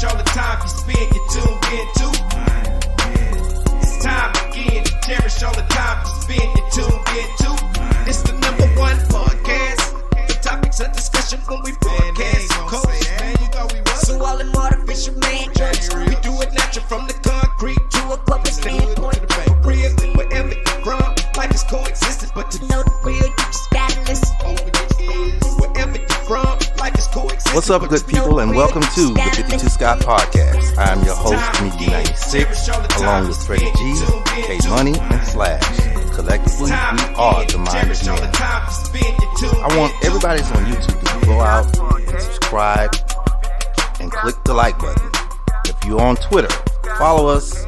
cherish all the time you spend, you tuned in to. It's time again to cherish all the time you spend, you tuned in to. It's the number one podcast. The topics of discussion when we broadcast. So all them artificial man jokes, we do it natural from the concrete to a public standpoint. Real, wherever you're from, life is coexistence, but to know the real, you just gotta listen. Wherever you're from, life is coexistence. What's up, good people, and welcome to the 52 Scott Podcast. I'm your host, Mickey96, along with Freddie G, K Money, and Slash. Collectively, we are the Minded Men. I want everybody that's on YouTube to go out and subscribe and click the like button. If you're on Twitter, follow us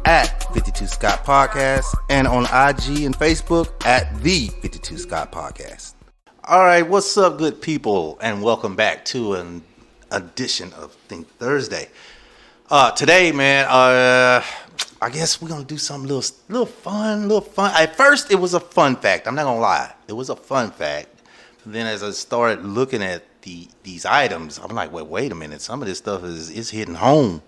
at 52 Scott Podcast, and on IG and Facebook at the 52 Scott Podcast. All right, what's up, good people, and welcome back to an edition of Think Thursday. Today, man, I guess we're gonna do something little fun. At first, it was a fun fact. I'm not gonna lie, it was a fun fact. But then, as I started looking at these items, I'm like, wait a minute. Some of this stuff is hitting home.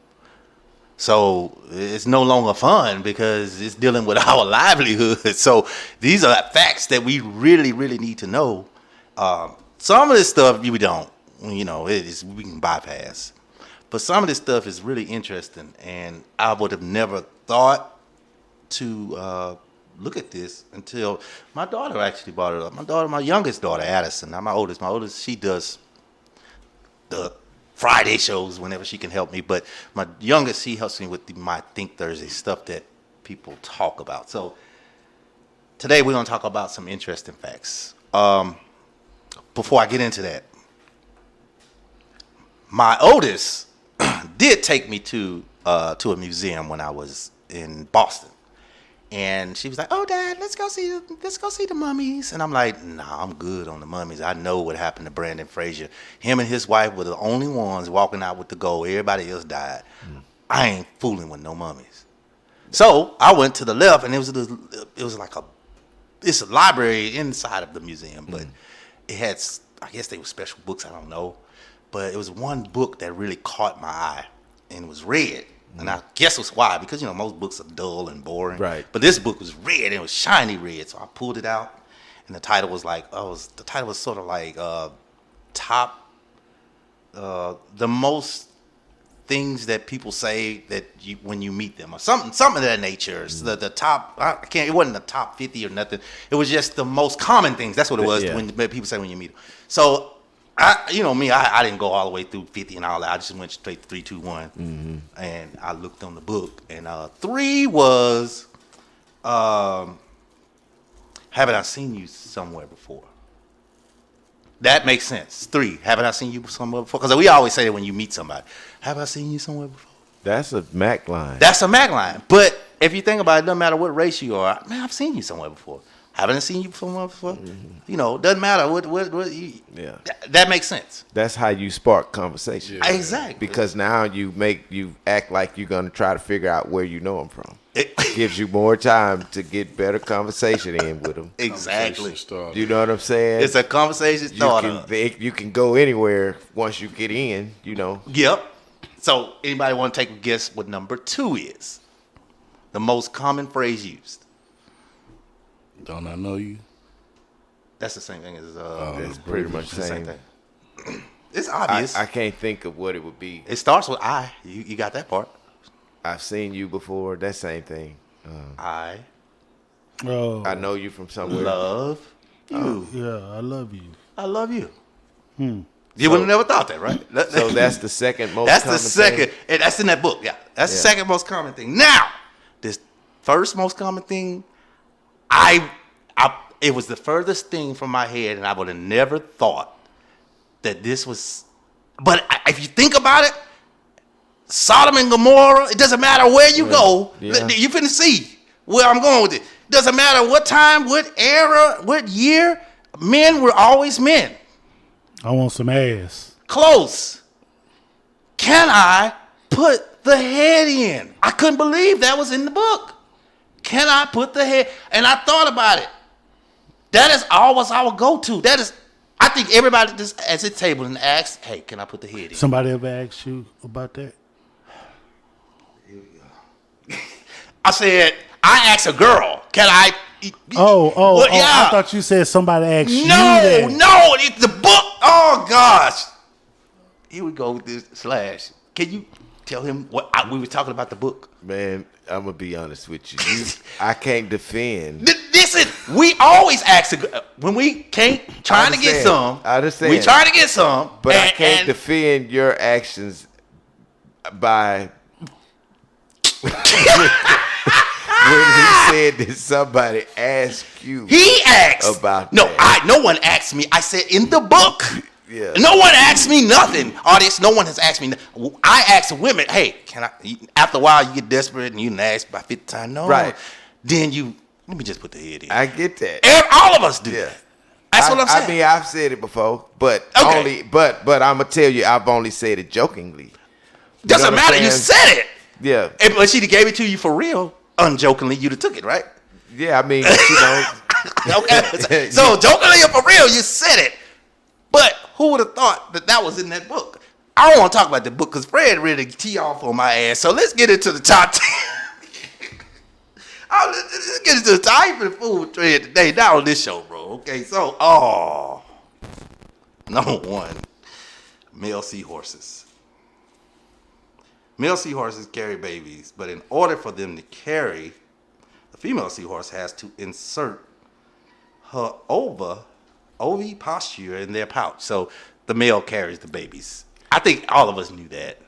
So it's no longer fun because it's dealing with our livelihood. So these are facts that we really, really need to know. Some of this stuff we don't, we can bypass. But some of this stuff is really interesting, and I would have never thought to look at this until my daughter actually brought it up. My youngest daughter, Addison, not my oldest. My oldest, she does the Friday shows whenever she can help me, but my youngest, he helps me with my Think Thursday stuff that people talk about. So today we're going to talk about some interesting facts. Before I get into that, my oldest did take me to a museum when I was in Boston. And she was like, "Oh, Dad, let's go see the mummies." And I'm like, "Nah, I'm good on the mummies. I know what happened to Brandon Fraser. Him and his wife were the only ones walking out with the gold. Everybody else died. I ain't fooling with no mummies." So I went to the left, and it's a library inside of the museum, but it had, I guess they were special books. I don't know, but it was one book that really caught my eye, and it was red. And I guess it's why, because most books are dull and boring. Right. But this book was red, and it was shiny red. So I pulled it out, and the title was sort of like top the most things that people say that when you meet them, or something of that nature. So the top, it wasn't the top 50 or nothing. It was just the most common things. That's what it was when people say when you meet them. So I didn't go all the way through 50 and all that. I just went straight to 3, 2, 1, and I looked on the book. And 3 was, haven't I seen you somewhere before? That makes sense. 3, haven't I seen you somewhere before? Because we always say that when you meet somebody, have I seen you somewhere before? That's a Mac line. That's a Mac line. But if you think about it, it doesn't matter what race you are. Man, I've seen you somewhere before. Haven't I seen you somewhere before? Doesn't matter what that makes sense. That's how you spark conversation. Yeah. Exactly. Because now you act like you're going to try to figure out where you know them from. It gives you more time to get better conversation in with them. Exactly. You know what I'm saying? It's a conversation starter. You can go anywhere once you get in, Yep. So anybody want to take a guess what number 2 is? The most common phrase used. Don't I know you? That's the same thing as it's pretty much the same thing. It's obvious. I can't think of what it would be. It starts with I. You got that part. I've seen you before. That same thing. I. Oh. I know you from somewhere. Love you. Yeah, I love you. I love you. You would have never thought that, right? So that's the second most that's common the second. thing? And that's in that book, yeah. That's the second most common thing. Now, this first most common thing, it was the furthest thing from my head, and I would have never thought that this was. But if you think about it, Sodom and Gomorrah, it doesn't matter where you go. Yeah. You finna see where I'm going with it. Doesn't matter what time, what era, what year. Men were always men. I want some ass. Close. Can I put the head in? I couldn't believe that was in the book. Can I put the head? And I thought about it. That is always our go-to. That is, I think everybody just at the table and asks, "Hey, can I put the head in?" Somebody ever asked you about that? I said, I asked a girl, can I? Oh, yeah. I thought you said somebody asked you No, that. no, it's the book. Oh gosh. Here we go with this Slash. Can you tell him what we were talking about the book? Man, I'm gonna be honest with you. I can't defend. Listen, we always ask when we trying to get some. I understand. We trying to get some, But I can't defend your actions by when he said that somebody asked you. He asked about no, that. no one asked me. I said in the book. Yeah. No one asked me nothing. Audience, no one has asked me. I asked women, hey, can I? After a while, you get desperate and you ask by 50 times, no. Right. Then let me just put the head in. I get that. And all of us do. Yeah. That's what I'm saying. I mean, I've said it before, but Okay. but I'm gonna tell you, I've only said it jokingly. You Doesn't know what matter. I'm You saying? said it. Yeah. But she gave it to you for real. Unjokingly, you'd have took it, right? Yeah, I mean, you know. Okay. So jokingly or for real, you said it. But who would have thought that was in that book? I don't want to talk about the book because Fred really tee off on my ass. So let's get into the top 10. Let's get into the top for the food trend today. Not on this show, bro. Okay, so, number one, male seahorses. Male seahorses carry babies, but in order for them to carry, the female seahorse has to insert her oviposture in their pouch. So the male carries the babies. I think all of us knew that.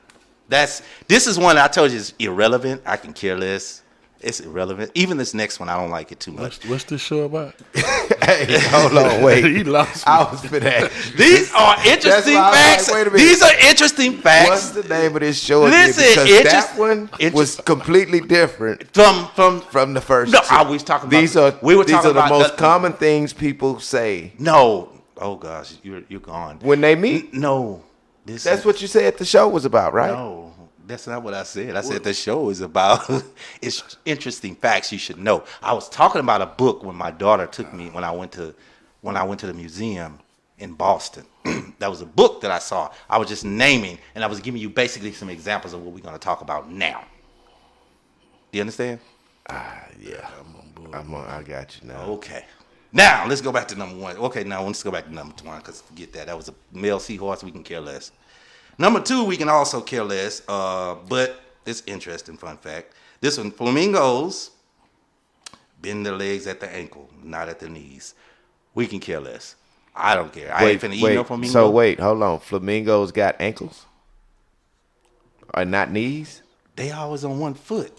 This is one I told you is irrelevant. I can care less. It's irrelevant. Even this next one, I don't like it too much. What's this show about? Hey, hold on, wait. He lost me. I was for that. These are interesting why I was facts. like, wait a minute. These are interesting facts. What's the name of this show again? Listen, Because that one was completely different From the first No, two. I was talking about. These are we were these talking are the about most common things people say No. Oh gosh, you're gone. when they meet. No. That's what you said the show was about, right? No, that's not what I said. I said the show is about it's interesting facts you should know. I was talking about a book when my daughter took me when I went to the museum in Boston. That was a book that I saw. I was just naming and I was giving you basically some examples of what we're going to talk about now. Do you understand? Yeah, I got you now. Okay. Now let's go back to number one. Okay, now let's go back to number one because forget that. That was a male seahorse. We can care less. Number two, we can also care less, but it's interesting, fun fact. This one, flamingos bend their legs at the ankle, not at the knees. We can care less. I don't care. I ain't finna eat no flamingo. So wait, hold on. Flamingos got ankles? Or not knees? They always on one foot.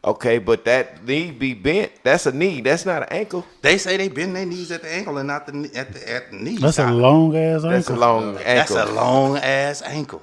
Okay, but that knee be bent. That's a knee. That's not an ankle. They say they bend their knees at the ankle and not at the knees. That's a long ass ankle. That's a long That's ankle. a long ass ankle.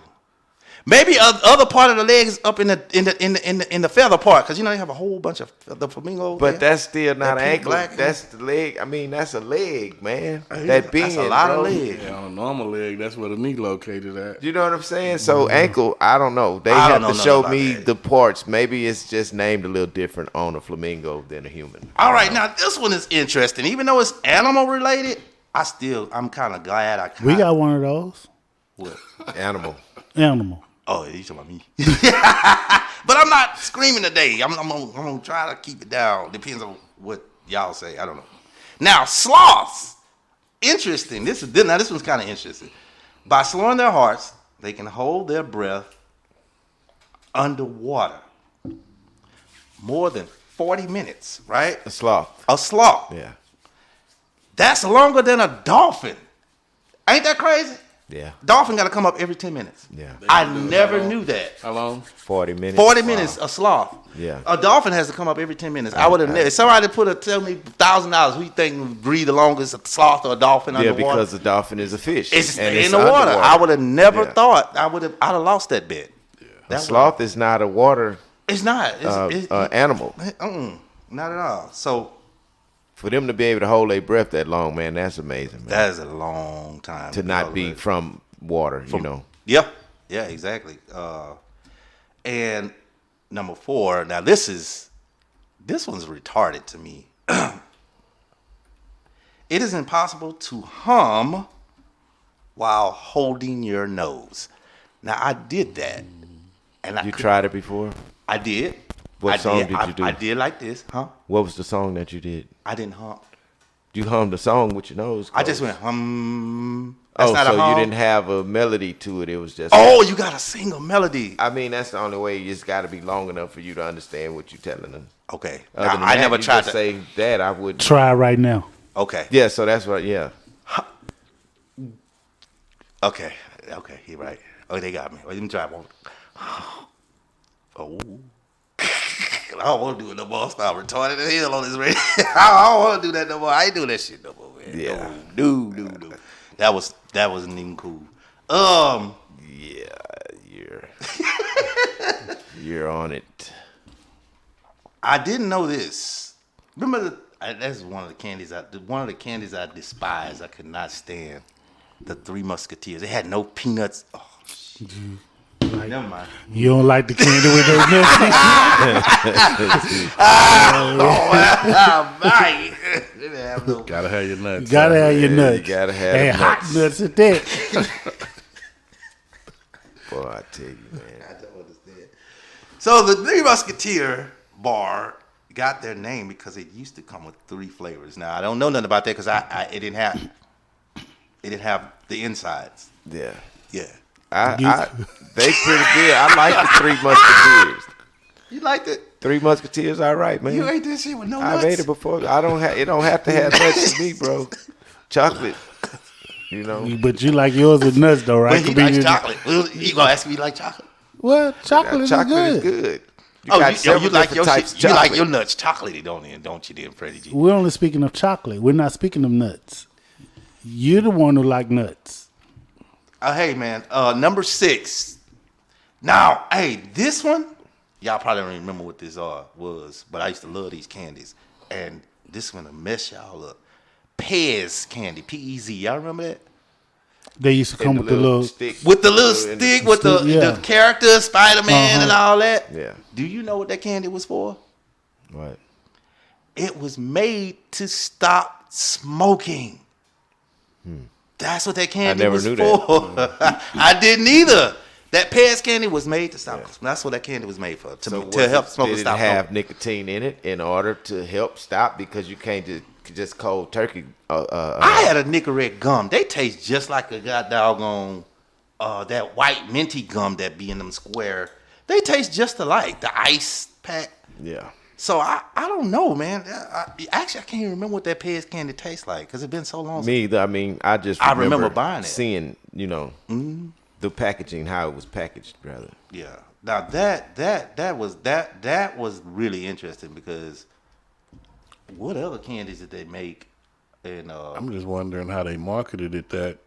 Maybe other part of the legs up in the feather part, because you know they have a whole bunch of the flamingos. But that's still not That an pink, ankle. black, That's the leg. I mean, that's a leg, man. Yeah, That bend, that's a lot bro. of leg. Yeah, on a normal leg, that's where the knee located at. You know what I'm saying? So ankle, I don't know. They I have don't to know show nothing me about that. the parts. Maybe it's just named a little different on a flamingo than a human. All right, now this one is interesting. Even though it's animal related, I'm kind of glad We got one of those. What? Animal. Animal. Oh, you talking about me? But I'm not screaming today. I'm gonna try to keep it down. Depends on what y'all say. I don't know. Now sloths, interesting. This one's kind of interesting. By slowing their hearts, they can hold their breath underwater more than 40 minutes. Right? A sloth. A sloth. Yeah. That's longer than a dolphin. Ain't that crazy? Yeah. Dolphin got to come up every 10 minutes. Yeah. I never knew that. How long? 40 minutes. 40 minutes, a sloth. Yeah. A dolphin has to come up every 10 minutes. I would have never. If somebody tell me $1,000, who you think would breathe the longest, a sloth or a dolphin Yeah, underwater? because the dolphin is a fish. It's and in the water. underwater. I would have never Yeah. thought. I'd have lost that bet. A sloth is not a water It's not. animal. Not at all. So For them to be able to hold their breath that long, man, that's amazing, man. that is a long time. to not be from water, you know. Yeah, exactly. And number 4. Now this one's retarded to me. It is impossible to hum while holding your nose. Now I did that, and You tried it before? I did. What I song did. did you do? I did like this, huh? What was the song that you did? I didn't hum. You hummed the song with your nose I just closed. went hum. That's Oh, not so a hum. you didn't have a melody to it. It was just. Oh, you gotta sing a melody. I mean, that's the only way. It's got to be long enough for you to understand what you're telling them. Okay. Other than I that, never you tried just to say that. I would. Try right now. Okay. Yeah, so that's what. Yeah. Okay. Okay. He right. Oh, they got me. Let me try one. Oh. I don't want to do it no more. Stop retarded as hell on this radio. I don't want to do that no more. I ain't doing that shit no more, man. Yeah. No. That wasn't even cool. Yeah, you're on it. I didn't know this. Remember that's one of the candies I despise. I could not stand. The Three Musketeers. They had no peanuts. Oh, shit. Never mind. You don't like the candy with those nuts? Right. They didn't have no. Gotta have your nuts. Gotta have your nuts. You gotta have and them hot nuts. nuts at that. Boy, I tell you, man. I don't understand. So the Three Musketeer bar got their name because it used to come with 3 flavors. Now I don't know nothing about that because it didn't have the insides. Yeah. Yeah. They pretty good. I like the Three Musketeers. You liked it? Three Musketeers, all right, man. You ate this shit with no nuts? I've ate it before. It don't have to have nuts to me, bro. Chocolate, you know. But you like yours with nuts, though, right? But he likes chocolate. You gonna ask me you like chocolate? Well, chocolate Chocolate is good. is good. You got like several your different types shit, of you like chocolate. your nuts chocolatey, don't you, then, Freddie G? We're only speaking of chocolate. We're not speaking of nuts. You're the one who like nuts. Hey man, number 6. Now, hey, this one, y'all probably don't remember what this was, but I used to love these candies, and this one will mess y'all up. Pez candy, P-E-Z. Y'all remember that? They used to come with the little stick. With the little stick, with the, Yeah. the character, Spider-Man and all that. Yeah. Do you know what that candy was for? What? It was made to stop smoking. That's what that candy never was knew for. I didn't either. That Pez candy was made to stop. That's what that candy was made for. To help smokers Did it stop. have nicotine in it in order to help stop? Because you can't just cold turkey. I had a Nicorette gum. They taste just like a goddamn that white minty gum that be in them square. They taste just alike. The ice pack. Yeah. So I don't know, man. Actually, I can't even remember what that Pez candy tastes like because it's been so long. Me either. I mean, I remember buying it. seeing, the packaging, how it was packaged, rather. Yeah. Now that was really interesting because what other candies did they make? And I'm just wondering how they marketed it that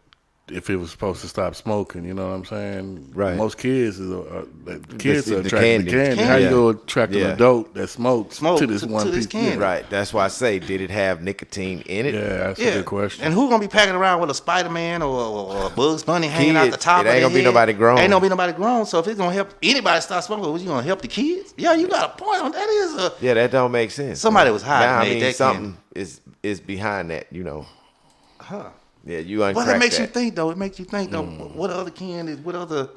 if it was supposed to stop smoking, you know what I'm saying? Right. Most kids are attracted the to candy. candy. How Yeah. you go attract an Yeah. adult that smokes Smoke to this to one this piece? candy. Right. That's why I say, did it have nicotine in it? Yeah, that's a good question. And who gonna be packing around with a Spider-Man or a Bugs Bunny hanging out the Kids. top? It ain't of gonna be their head? nobody grown. Ain't gonna be nobody grown. So if it's gonna help anybody stop smoking, was you gonna help the kids? Yeah, you got a point on that. Is a Yeah, that don't make sense. Somebody was hiding. Now, I Made mean, that something is behind that, huh? Yeah, you uncrack Well, it makes that. you think though. It makes you think though. What other candies? What other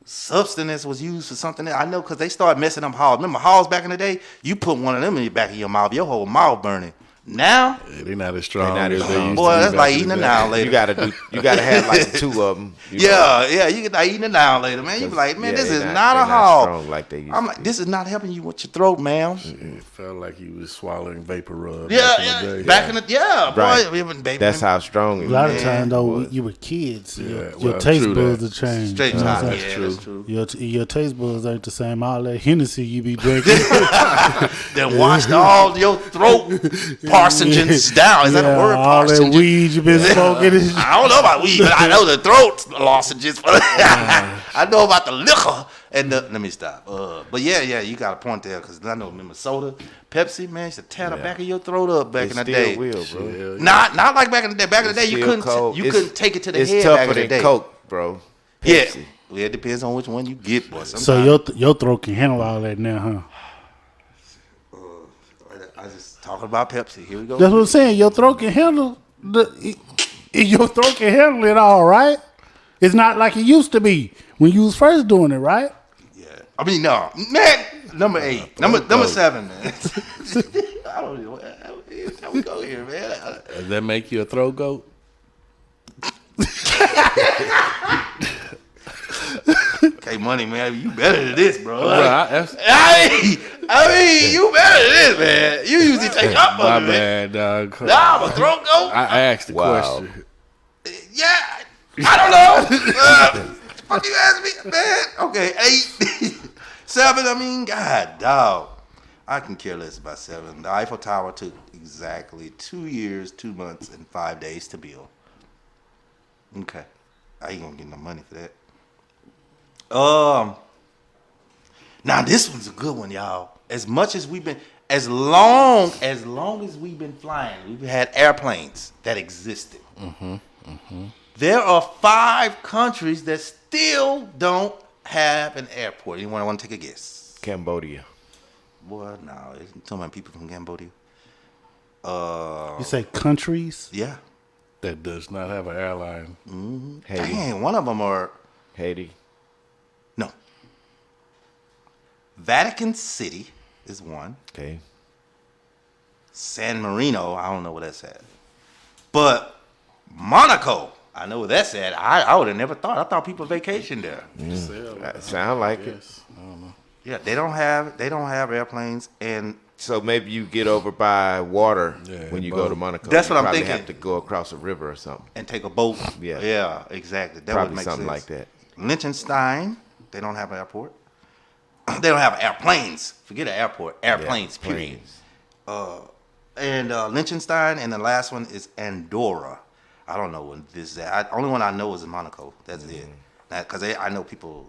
substance was used for something else? I know because they started messing up Halls. Remember Halls back in the day? You put one of them in the back of your mouth, your whole mouth burning. Now, Yeah, they're not as strong They not as as they strong. used boy, to be that's back like in eating the a day. now later. You gotta have like 2 of them. Yeah, you get like eating it down later, man. You be like, man, Yeah, this they is not- not they a not hog. strong like they used I'm to like, be. this is not helping you with your throat, ma'am. It felt like he was swallowing vapor rub. Yeah, back in the yeah. day. Back in the boy, Right. we been baby. That's how strong it A lot was. of times, though, boy. when you were kids, your well, taste true buds that. have changed. straight You know what top. I'm Yeah, saying? that's true. Your taste buds ain't the same. All that Hennessy you be drinking. Then washed all your throat parsonages down. Is that a word? all that Parsonages? weed you been smoking. and shit. I don't know about weed, but I know the throat lozenges. I know about the liquor. And let me stop. But yeah, you got a point there because I know remember soda, Pepsi, man, used to tear the back of your throat up back It in the still day. will, bro. Not like back in the day. Back in the day, you Still couldn't cold. you It's- couldn't take it to the it's head tougher back in the than day. Coke, bro. Yeah. Pepsi. Well, it depends on which one you get, boy. So Sometimes- your throat can handle all that now, huh? I just talking about Pepsi. Here we go. That's what I'm saying. Your throat can handle your throat can handle it all, right? It's not like it used to be when you was first doing it, right? Yeah. I mean, no, man. Number 8. Number 7, man. I don't know how we go here, man. Does that make you a throw goat? Okay, money, man. You better than this, bro. Well, I mean, you better than this, man. You usually take up my on me. bad, dog. Nah, I'm a throat goat. I asked the Wow. question. Yeah, I don't know. Fuck you ask me, man. Okay, 8, 7. I mean, God, dog. I can care less about 7. The Eiffel Tower took exactly 2 years, 2 months, and 5 days to build. Okay, I ain't gonna get no money for that. Now this one's a good one, y'all. As long as we've been flying, we've had airplanes that existed. There are 5 countries that still don't have an airport. Anyone want to take a guess? Cambodia. Boy, no, there's too many people from Cambodia. You say countries? Yeah. That does not have an airline. Haiti. Dang, one of them are Haiti. no. Vatican City is one. Okay. San Marino, I don't know where that's at. But Monaco, I know where that's at. I would have never thought. I thought people vacationed there. That sound like it. Yes. I don't know. Yeah, they don't have airplanes, and So maybe you get over by water Yeah, when you boat. go to Monaco. That's You what I'm probably thinking. have to go across a river or something. and take a boat. Yeah. Yeah, exactly. That would Probably make something sense. like that. Liechtenstein, they don't have an airport. They don't have airplanes. Forget an airport. Airplanes, Yeah, period. planes. And Liechtenstein, and the last one is Andorra. I don't know when this is at. Only one I know is Monaco. That's it. Because I know people,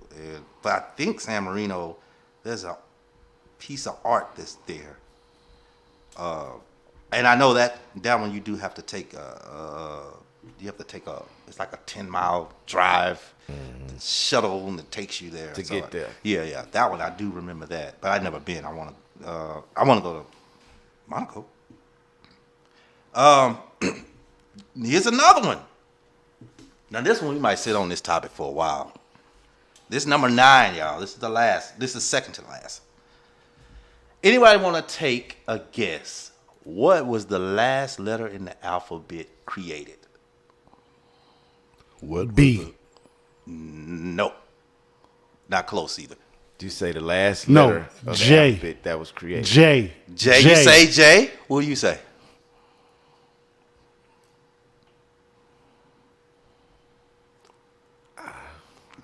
but I think San Marino, there's a piece of art that's there. And I know that one you do have to take it's like a 10-mile drive shuttle and it takes you there To get there. Yeah, that one I do remember that, but I've never been. I want to go to Monaco. Here's another one. Now this one we might sit on this topic for a while. This is number 9, y'all. This is the last. This is second to last. Anybody want to take a guess? What was the last letter in the alphabet created? What B. No. Not close either. Did you say the last No, letter of J. the alphabet that was created? J. Jay, you say Jay? What do you say?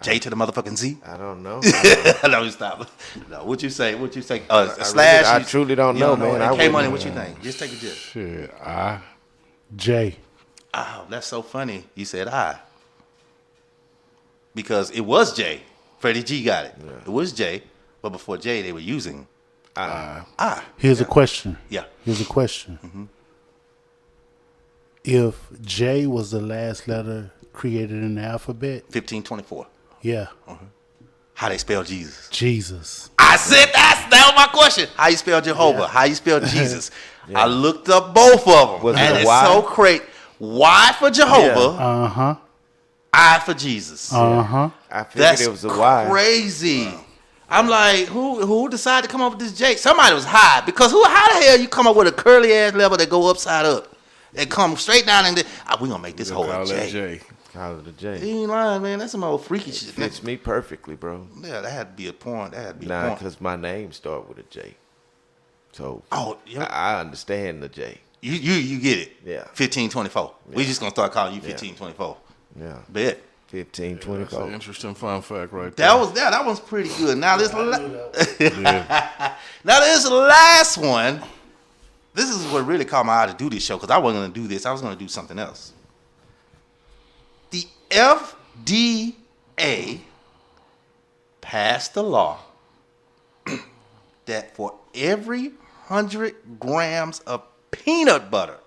J to the motherfucking Z? I don't know. No, stop. No, what you say? What you say? I Slash. truly don't know, man. I K Money, wouldn't- what you think? Just take a guess. Shit, J. Oh, that's so funny. You said I. Because it was J. Freddie G got it. Yeah. It was J. But before J, they were using I. Here's a question. Yeah. Here's a question. If J was the last letter created in the alphabet, 1524. yeah, How they spell Jesus? Jesus. I said that was my question. How you spell Jehovah? How you spell Jesus? I looked up both of them. Was it and a it's Y? so crazy. Y for Jehovah, Uh huh. I for Jesus. Uh huh. I figured That's it was a Y. crazy. I'm like, who decided to come up with this J? Somebody was high, because how the hell you come up with a curly ass level that go upside up? That come straight down and we gonna make this whole call a that J. J. Call it a J. He ain't lying, man. That's some old freaky shit. Fits me perfectly, bro. Yeah, that had to be a point. That had to be a Nah, point. because my name start with a J. So Oh, yeah. I understand the J. You get it. Yeah. 1524. We just gonna start calling you 1524. Yeah. Bet. 15, That's 24. an interesting fun fact right there. That one's pretty good. Now this Yeah. now this last one. This is what really caught my eye to do this show, because I wasn't gonna do this. I was gonna do something else. The FDA passed a law that for every 100 grams of peanut butter,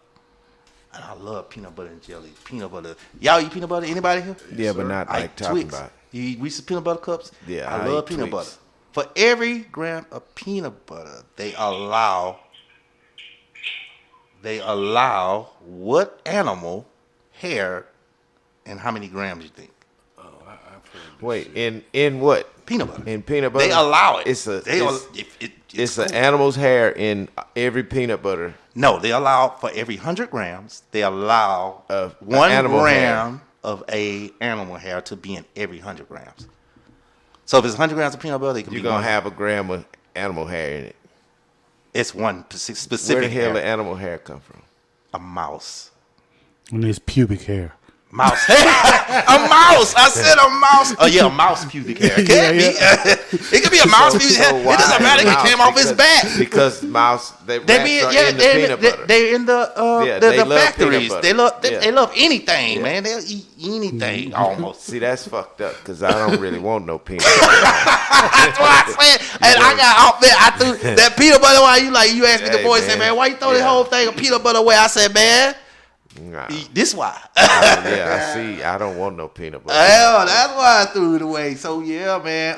and I love peanut butter and jelly. Peanut butter. Y'all eat peanut butter? Anybody here? Yeah, but not I like eat talking Twix. about. You eat Reese's peanut butter cups? Yeah, I I love eat peanut Twix. butter. For every gram of peanut butter, they allow what animal hair and how many grams you think? Wait, in what? Peanut butter. In peanut butter, They allow it. It's It's an animal's hair in every peanut butter. No, they allow for every 100 grams, they allow Of 1 animal gram of a animal hair to be in every 100 grams. So if it's 100 grams of peanut butter, it can You're be gonna have a gram of animal hair in it. It's one specific Where the hell hair. the animal hair come from? A mouse. When there's pubic hair. Mouse. A mouse. I said a mouse. Oh yeah, a mouse pubic hair. It can be. It could be a mouse pubic hair. It doesn't matter. It came off his back. Because mouse, They rats be are yeah. in the peanut butter. They're in the they the love factories. peanut They butter. love Yeah. they love anything, man. They'll eat anything almost. See, that's fucked up because I don't really want no peanut butter. That's what I said. And I got off there. I threw that peanut butter away. You asked me the Hey, boy man. said, man, why you throw this Yeah. whole thing of peanut butter away? I said, man, Nah. this why. Yeah, I see. I don't want no peanut butter. Hell, that's why I threw it away. So yeah, man.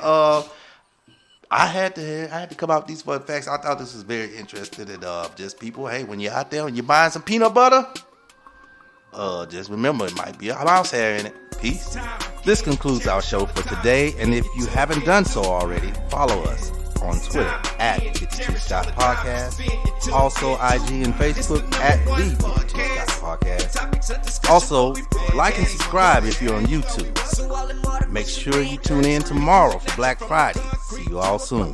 I had to come out with these fun facts. I thought this was very interesting and just people. Hey, when you're out there and you're buying some peanut butter, just remember it might be a mouse hair in it. Peace. This concludes our show for today, and if you haven't done so already, follow us on Twitter at 52 Scott Podcast, also IG and Facebook at the 52 Scott Podcast. Also, like and subscribe if you're on YouTube. Make sure you tune in tomorrow for Black Friday. See you all soon.